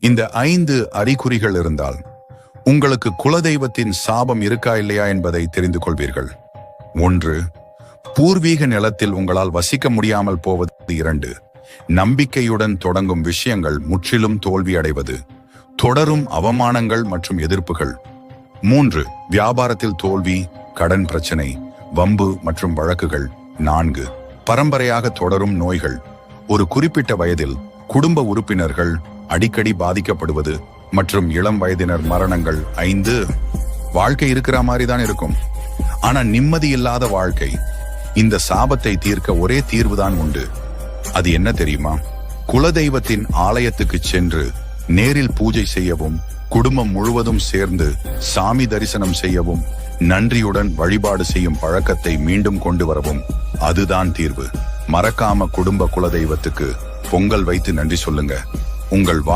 இந்த 5 அறிகுறிகள் இருந்தால் உங்களுக்கு குலதெய்வத்தின் சாபம் இருக்கா இல்லையா என்பதை தெரிந்து கொள்வீர்கள். 1. பூர்வீக நிலத்தில் உங்களால் வசிக்க முடியாமல் போவது. 2. நம்பிக்கையுடன் தொடங்கும் விஷயங்கள் முற்றிலும் தோல்வியடைவது, தொடரும் அவமானங்கள் மற்றும் எதிர்ப்புகள். 3. வியாபாரத்தில் தோல்வி, கடன் பிரச்சனை, வம்பு மற்றும் வழக்குகள். 4. பரம்பரையாக தொடரும் நோய்கள், ஒரு குறிப்பிட்ட வயதில் குடும்ப உறுப்பினர்கள் அடிக்கடி பாதிக்கப்படுவது மற்றும் இளம் வயதினர் மரணங்கள். 5. வாழ்க்கை இருக்கிற மாதிரி தான் இருக்கும், ஆனா நிம்மதி இல்லாத வாழ்க்கை. இந்த சாபத்தை தீர்க்க ஒரே தீர்வுதான் உண்டு. அது என்ன தெரியுமா? குலதெய்வத்தின் ஆலயத்துக்கு சென்று நேரில் பூஜை செய்யவும், குடும்பம் முழுவதும் சேர்ந்து சாமி தரிசனம் செய்யவும், நன்றியுடன் வழிபாடு செய்யும் பழக்கத்தை மீண்டும் கொண்டு வரவும். அதுதான் தீர்வு. மறக்காம குடும்ப குலதெய்வத்துக்கு பொங்கல் வைத்து நன்றி சொல்லுங்க. உங்கள் வாழ்க்கை